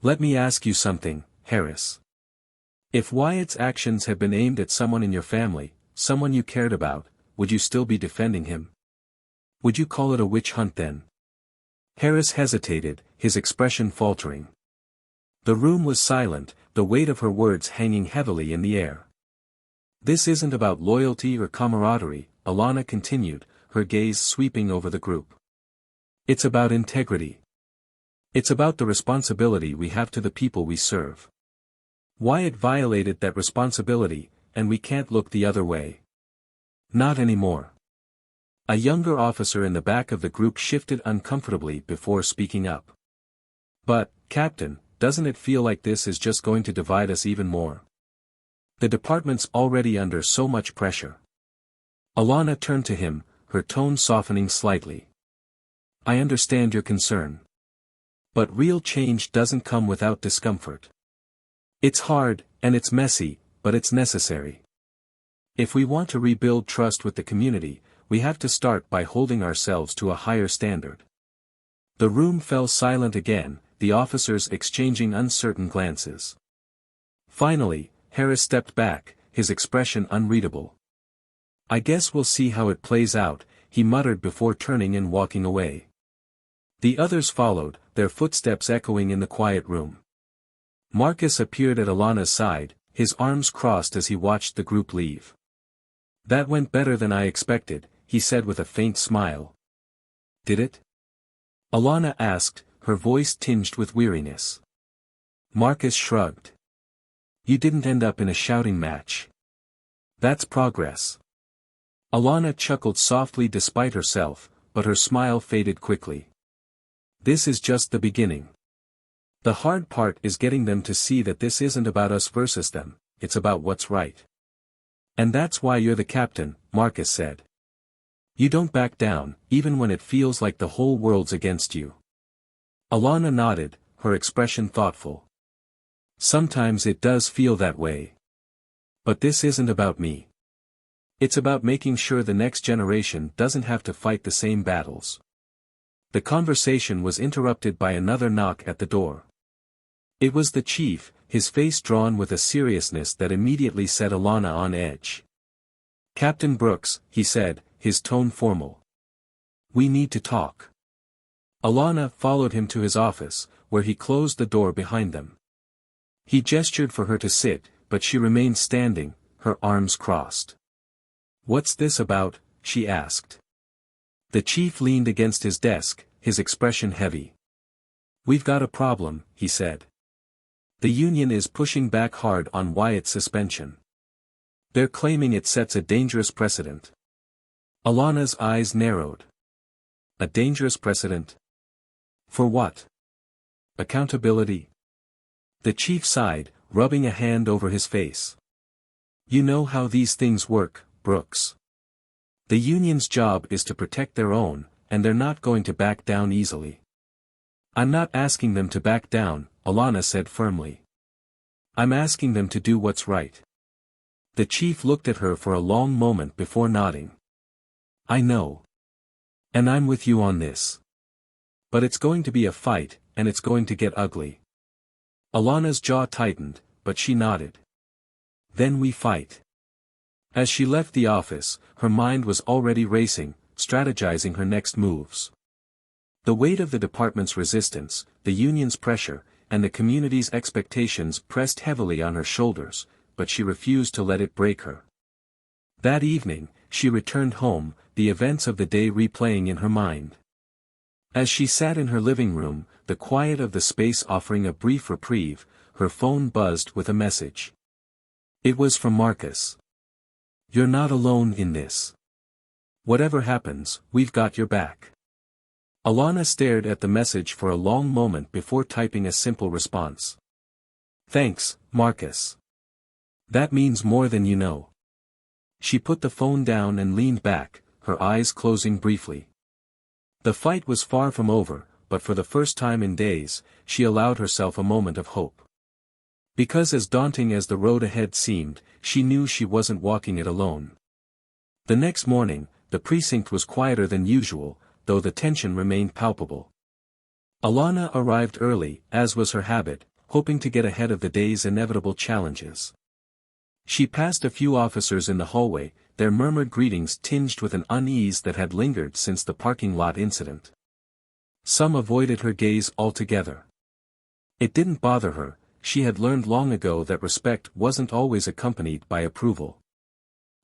"Let me ask you something, Harris. If Wyatt's actions had been aimed at someone in your family, someone you cared about, would you still be defending him? Would you call it a witch hunt then?" Harris hesitated, his expression faltering. The room was silent, the weight of her words hanging heavily in the air. "This isn't about loyalty or camaraderie," Alana continued, her gaze sweeping over the group. "It's about integrity. It's about the responsibility we have to the people we serve. Wyatt violated that responsibility, and we can't look the other way. Not anymore." A younger officer in the back of the group shifted uncomfortably before speaking up. "But, Captain, doesn't it feel like this is just going to divide us even more? The department's already under so much pressure." Alana turned to him, her tone softening slightly. "I understand your concern. But real change doesn't come without discomfort. It's hard, and it's messy, but it's necessary. If we want to rebuild trust with the community, we have to start by holding ourselves to a higher standard." The room fell silent again, the officers exchanging uncertain glances. Finally, Harris stepped back, his expression unreadable. "I guess we'll see how it plays out," he muttered before turning and walking away. The others followed, their footsteps echoing in the quiet room. Marcus appeared at Alana's side, his arms crossed as he watched the group leave. "That went better than I expected," he said with a faint smile. "Did it?" Alana asked, her voice tinged with weariness. Marcus shrugged. "You didn't end up in a shouting match. That's progress." Alana chuckled softly despite herself, but her smile faded quickly. "This is just the beginning. The hard part is getting them to see that this isn't about us versus them, it's about what's right. And that's why you're the captain, Marcus said. You don't back down, even when it feels like the whole world's against you. Alana nodded, her expression thoughtful. Sometimes it does feel that way. But this isn't about me. It's about making sure the next generation doesn't have to fight the same battles. The conversation was interrupted by another knock at the door. It was the chief, his face drawn with a seriousness that immediately set Alana on edge. Captain Brooks, he said, his tone formal. We need to talk. Alana followed him to his office, where he closed the door behind them. He gestured for her to sit, but she remained standing, her arms crossed. What's this about? She asked. The chief leaned against his desk, his expression heavy. We've got a problem, he said. The union is pushing back hard on Wyatt's suspension. They're claiming it sets a dangerous precedent. Alana's eyes narrowed. A dangerous precedent? For what? Accountability? The chief sighed, rubbing a hand over his face. You know how these things work, Brooks. The union's job is to protect their own, and they're not going to back down easily. I'm not asking them to back down, Alana said firmly. I'm asking them to do what's right. The chief looked at her for a long moment before nodding. I know. And I'm with you on this. But it's going to be a fight, and it's going to get ugly. Alana's jaw tightened, but she nodded. Then we fight. As she left the office, her mind was already racing, strategizing her next moves. The weight of the department's resistance, the union's pressure, and the community's expectations pressed heavily on her shoulders, but she refused to let it break her. That evening, she returned home, the events of the day replaying in her mind. As she sat in her living room, the quiet of the space offering a brief reprieve, her phone buzzed with a message. It was from Marcus. You're not alone in this. Whatever happens, we've got your back. Alana stared at the message for a long moment before typing a simple response. Thanks, Marcus. That means more than you know. She put the phone down and leaned back, her eyes closing briefly. The fight was far from over, but for the first time in days, she allowed herself a moment of hope. Because as daunting as the road ahead seemed, she knew she wasn't walking it alone. The next morning, the precinct was quieter than usual, though the tension remained palpable. Alana arrived early, as was her habit, hoping to get ahead of the day's inevitable challenges. She passed a few officers in the hallway, their murmured greetings tinged with an unease that had lingered since the parking lot incident. Some avoided her gaze altogether. It didn't bother her, she had learned long ago that respect wasn't always accompanied by approval.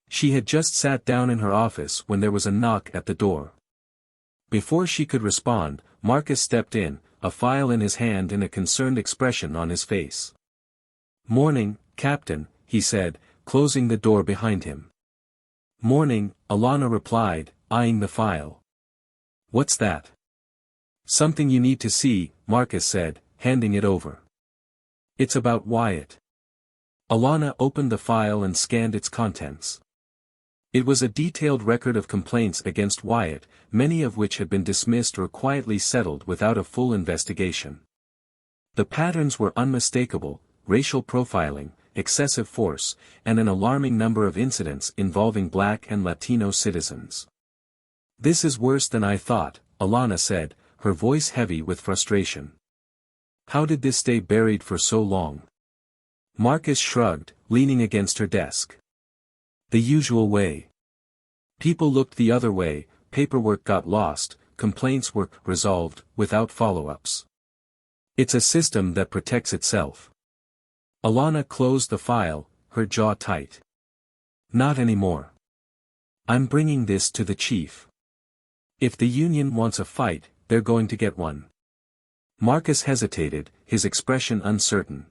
She had just sat down in her office when there was a knock at the door. Before she could respond, Marcus stepped in, a file in his hand and a concerned expression on his face. Morning, Captain, he said, closing the door behind him. Morning, Alana replied, eyeing the file. What's that? Something you need to see, Marcus said, handing it over. It's about Wyatt. Alana opened the file and scanned its contents. It was a detailed record of complaints against Wyatt, many of which had been dismissed or quietly settled without a full investigation. The patterns were unmistakable: racial profiling, excessive force, and an alarming number of incidents involving Black and Latino citizens. This is worse than I thought, Alana said, her voice heavy with frustration. How did this stay buried for so long? Marcus shrugged, leaning against her desk. The usual way. People looked the other way, paperwork got lost, complaints were resolved without follow-ups. It's a system that protects itself. Alana closed the file, her jaw tight. Not anymore. I'm bringing this to the chief. If the union wants a fight, they're going to get one. Marcus hesitated, his expression uncertain.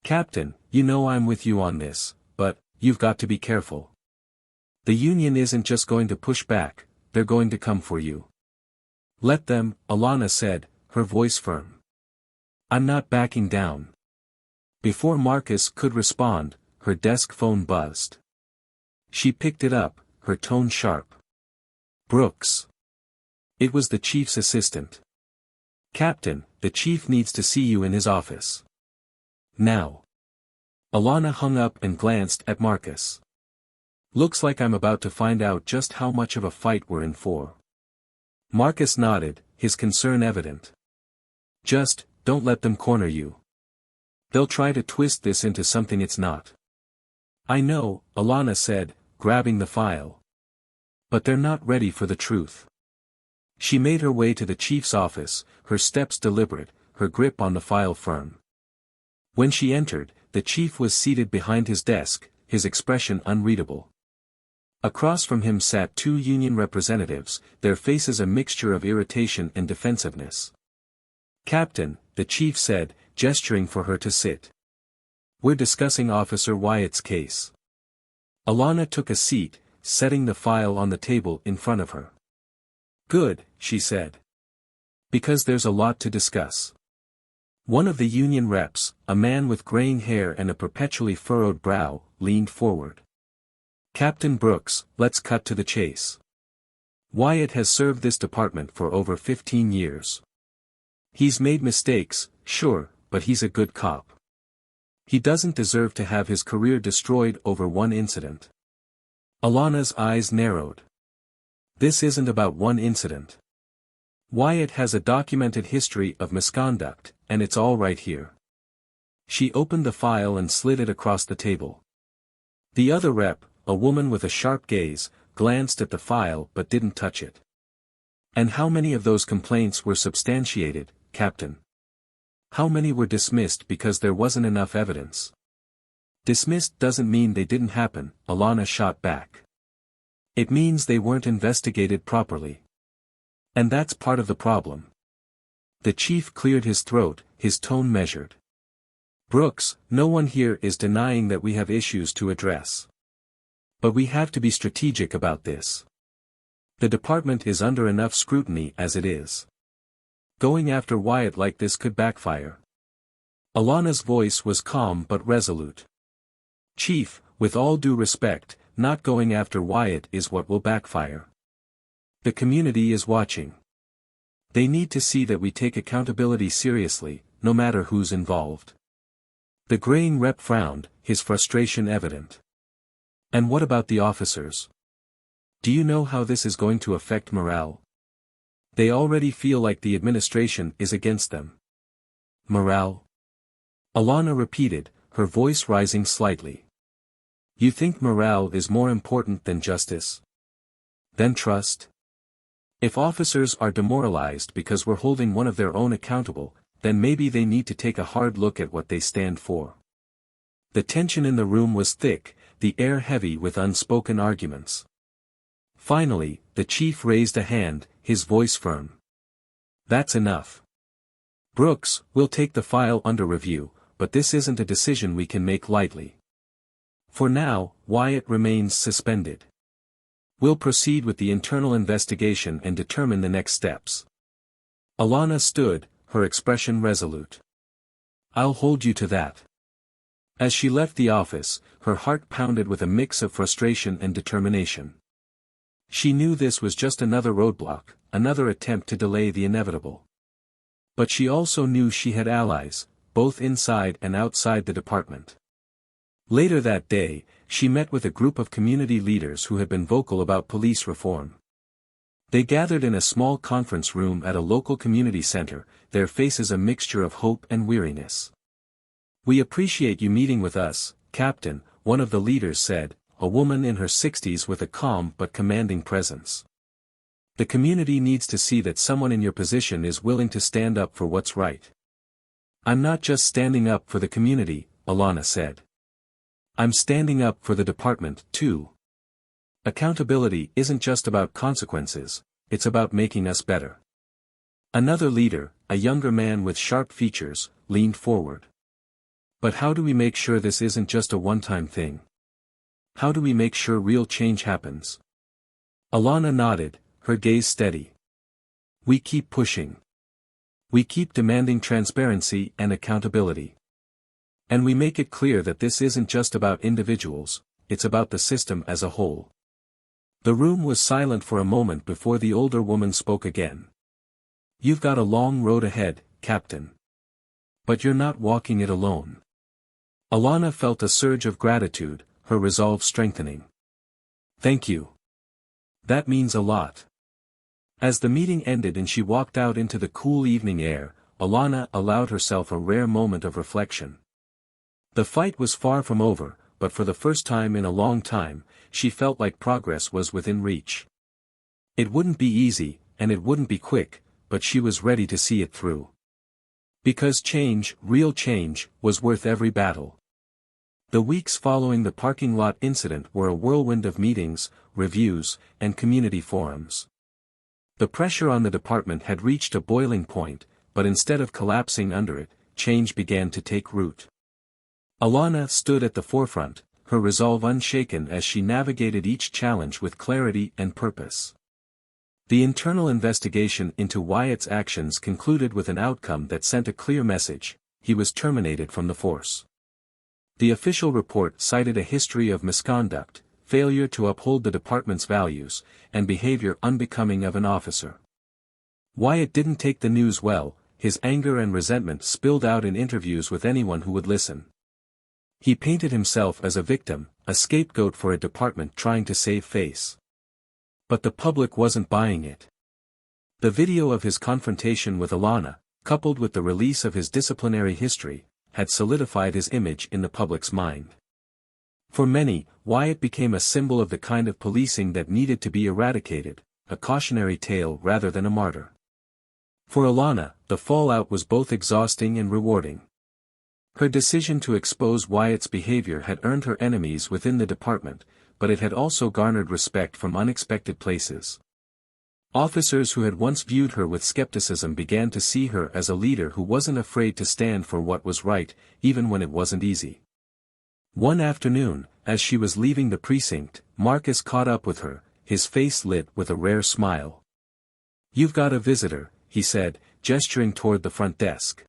Captain, you know I'm with you on this, but you've got to be careful. The union isn't just going to push back, they're going to come for you. Let them, Alana said, her voice firm. I'm not backing down. Before Marcus could respond, her desk phone buzzed. She picked it up, her tone sharp. Brooks. It was the chief's assistant. Captain, the chief needs to see you in his office. Now. Alana hung up and glanced at Marcus. Looks like I'm about to find out just how much of a fight we're in for. Marcus nodded, his concern evident. Just, don't let them corner you. They'll try to twist this into something it's not. I know, Alana said, grabbing the file. But they're not ready for the truth. She made her way to the chief's office, her steps deliberate, her grip on the file firm. When she entered, the chief was seated behind his desk, his expression unreadable. Across from him sat two union representatives, their faces a mixture of irritation and defensiveness. Captain, the chief said, gesturing for her to sit. We're discussing Officer Wyatt's case. Alana took a seat, setting the file on the table in front of her. Good, she said. Because there's a lot to discuss. One of the union reps, a man with graying hair and a perpetually furrowed brow, leaned forward. Captain Brooks, let's cut to the chase. Wyatt has served this department for over 15 years. He's made mistakes, sure, but he's a good cop. He doesn't deserve to have his career destroyed over one incident. Alana's eyes narrowed. This isn't about one incident. Wyatt has a documented history of misconduct, and it's all right here. She opened the file and slid it across the table. The other rep, a woman with a sharp gaze, glanced at the file but didn't touch it. And how many of those complaints were substantiated, Captain? How many were dismissed because there wasn't enough evidence? Dismissed doesn't mean they didn't happen, Alana shot back. It means they weren't investigated properly. And that's part of the problem. The chief cleared his throat, his tone measured. Brooks, no one here is denying that we have issues to address. But we have to be strategic about this. The department is under enough scrutiny as it is. Going after Wyatt like this could backfire. Alana's voice was calm but resolute. Chief, with all due respect, not going after Wyatt is what will backfire. The community is watching. They need to see that we take accountability seriously, no matter who's involved. The graying rep frowned, his frustration evident. And what about the officers? Do you know how this is going to affect morale? They already feel like the administration is against them. Morale? Alana repeated, her voice rising slightly. You think morale is more important than justice? Than trust? If officers are demoralized because we're holding one of their own accountable, then maybe they need to take a hard look at what they stand for. The tension in the room was thick, the air heavy with unspoken arguments. Finally, the chief raised a hand, his voice firm. That's enough. Brooks, we'll take the file under review, but this isn't a decision we can make lightly. For now, Wyatt remains suspended. We'll proceed with the internal investigation and determine the next steps. Alana stood, her expression resolute. I'll hold you to that. As she left the office, her heart pounded with a mix of frustration and determination. She knew this was just another roadblock, another attempt to delay the inevitable. But she also knew she had allies, both inside and outside the department. Later that day, she met with a group of community leaders who had been vocal about police reform. They gathered in a small conference room at a local community center, their faces a mixture of hope and weariness. We appreciate you meeting with us, Captain, one of the leaders said, a woman in her 60s with a calm but commanding presence. The community needs to see that someone in your position is willing to stand up for what's right. I'm not just standing up for the community, Alana said. I'm standing up for the department, too. Accountability isn't just about consequences, it's about making us better. Another leader, a younger man with sharp features, leaned forward. But how do we make sure this isn't just a one-time thing? How do we make sure real change happens? Alana nodded, her gaze steady. We keep pushing. We keep demanding transparency and accountability. And we make it clear that this isn't just about individuals, it's about the system as a whole. The room was silent for a moment before the older woman spoke again. You've got a long road ahead, Captain. But you're not walking it alone. Alana felt a surge of gratitude, her resolve strengthening. Thank you. That means a lot. As the meeting ended and she walked out into the cool evening air, Alana allowed herself a rare moment of reflection. The fight was far from over, but for the first time in a long time, she felt like progress was within reach. It wouldn't be easy, and it wouldn't be quick, but she was ready to see it through. Because change, real change, was worth every battle. The weeks following the parking lot incident were a whirlwind of meetings, reviews, and community forums. The pressure on the department had reached a boiling point, but instead of collapsing under it, change began to take root. Alana stood at the forefront, her resolve unshaken as she navigated each challenge with clarity and purpose. The internal investigation into Wyatt's actions concluded with an outcome that sent a clear message: he was terminated from the force. The official report cited a history of misconduct, failure to uphold the department's values, and behavior unbecoming of an officer. Wyatt didn't take the news well, his anger and resentment spilled out in interviews with anyone who would listen. He painted himself as a victim, a scapegoat for a department trying to save face. But the public wasn't buying it. The video of his confrontation with Alana, coupled with the release of his disciplinary history, had solidified his image in the public's mind. For many, Wyatt became a symbol of the kind of policing that needed to be eradicated, a cautionary tale rather than a martyr. For Alana, the fallout was both exhausting and rewarding. Her decision to expose Wyatt's behavior had earned her enemies within the department, but it had also garnered respect from unexpected places. Officers who had once viewed her with skepticism began to see her as a leader who wasn't afraid to stand for what was right, even when it wasn't easy. One afternoon, as she was leaving the precinct, Marcus caught up with her, his face lit with a rare smile. "You've got a visitor," he said, gesturing toward the front desk.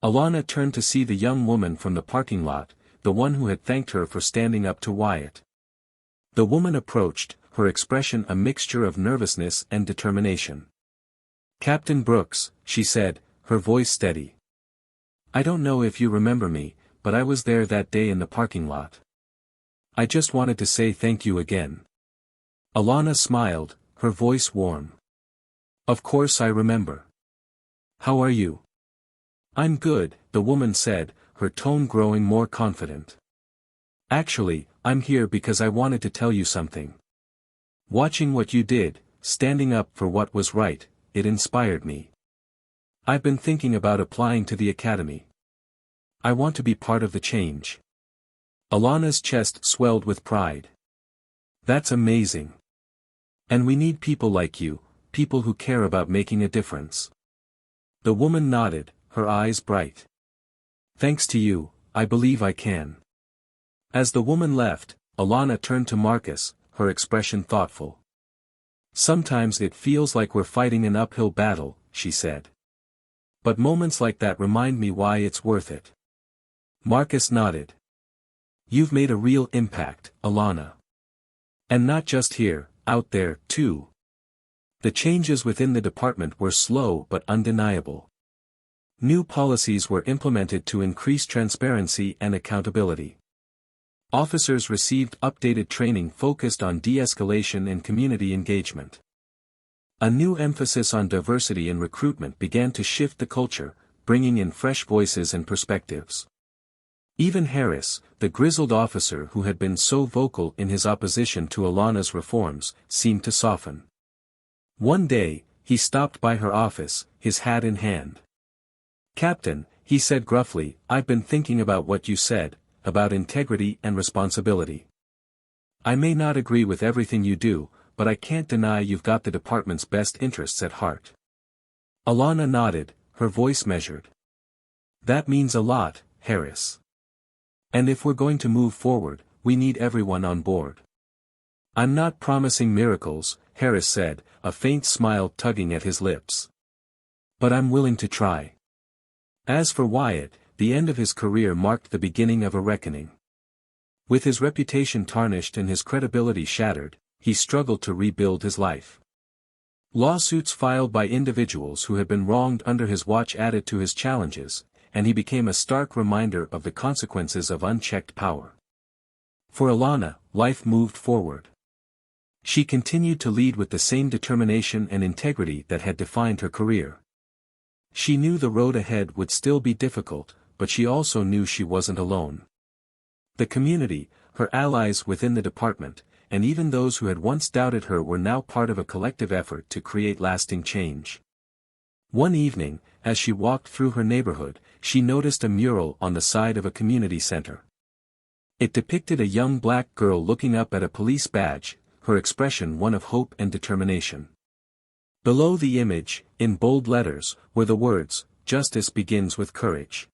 Alana turned to see the young woman from the parking lot, the one who had thanked her for standing up to Wyatt. The woman approached, her expression a mixture of nervousness and determination. "Captain Brooks," she said, her voice steady. "I don't know if you remember me, but I was there that day in the parking lot. I just wanted to say thank you again." Alana smiled, her voice warm. "Of course I remember. How are you?" "I'm good," the woman said, her tone growing more confident. "Actually, I'm here because I wanted to tell you something. Watching what you did, standing up for what was right, it inspired me. I've been thinking about applying to the academy. I want to be part of the change." Alana's chest swelled with pride. "That's amazing. And we need people like you, people who care about making a difference." The woman nodded, her eyes bright. "Thanks to you, I believe I can." As the woman left, Alana turned to Marcus, her expression thoughtful. "Sometimes it feels like we're fighting an uphill battle," she said. "But moments like that remind me why it's worth it." Marcus nodded. "You've made a real impact, Alana. And not just here, out there, too." The changes within the department were slow but undeniable. New policies were implemented to increase transparency and accountability. Officers received updated training focused on de-escalation and community engagement. A new emphasis on diversity in recruitment began to shift the culture, bringing in fresh voices and perspectives. Even Harris, the grizzled officer who had been so vocal in his opposition to Alana's reforms, seemed to soften. One day, he stopped by her office, his hat in hand. "Captain," he said gruffly, "I've been thinking about what you said, about integrity and responsibility. I may not agree with everything you do, but I can't deny you've got the department's best interests at heart." Alana nodded, her voice measured. "That means a lot, Harris. And if we're going to move forward, we need everyone on board." "I'm not promising miracles," Harris said, a faint smile tugging at his lips. But I'm willing to try. As for Wyatt, the end of his career marked the beginning of a reckoning. With his reputation tarnished and his credibility shattered, he struggled to rebuild his life. Lawsuits filed by individuals who had been wronged under his watch added to his challenges, and he became a stark reminder of the consequences of unchecked power. For Alana, life moved forward. She continued to lead with the same determination and integrity that had defined her career. She knew the road ahead would still be difficult, but she also knew she wasn't alone. The community, her allies within the department, and even those who had once doubted her were now part of a collective effort to create lasting change. One evening, as she walked through her neighborhood, she noticed a mural on the side of a community center. It depicted a young black girl looking up at a police badge, her expression one of hope and determination. Below the image, in bold letters, were the words, "Justice begins with courage."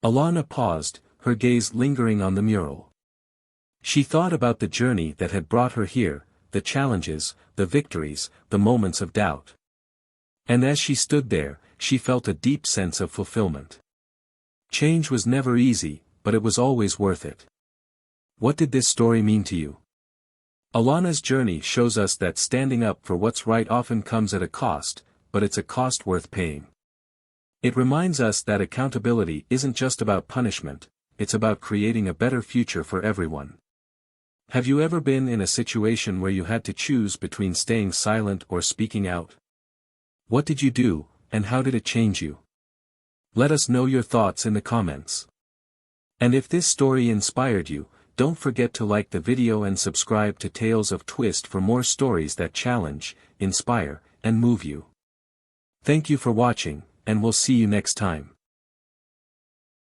Alana paused, her gaze lingering on the mural. She thought about the journey that had brought her here, the challenges, the victories, the moments of doubt. And as she stood there, she felt a deep sense of fulfillment. Change was never easy, but it was always worth it. What did this story mean to you? Alana's journey shows us that standing up for what's right often comes at a cost, but it's a cost worth paying. It reminds us that accountability isn't just about punishment, it's about creating a better future for everyone. Have you ever been in a situation where you had to choose between staying silent or speaking out? What did you do, and how did it change you? Let us know your thoughts in the comments. And if this story inspired you, don't forget to like the video and subscribe to Tales of Twist for more stories that challenge, inspire, and move you. Thank you for watching, and we'll see you next time.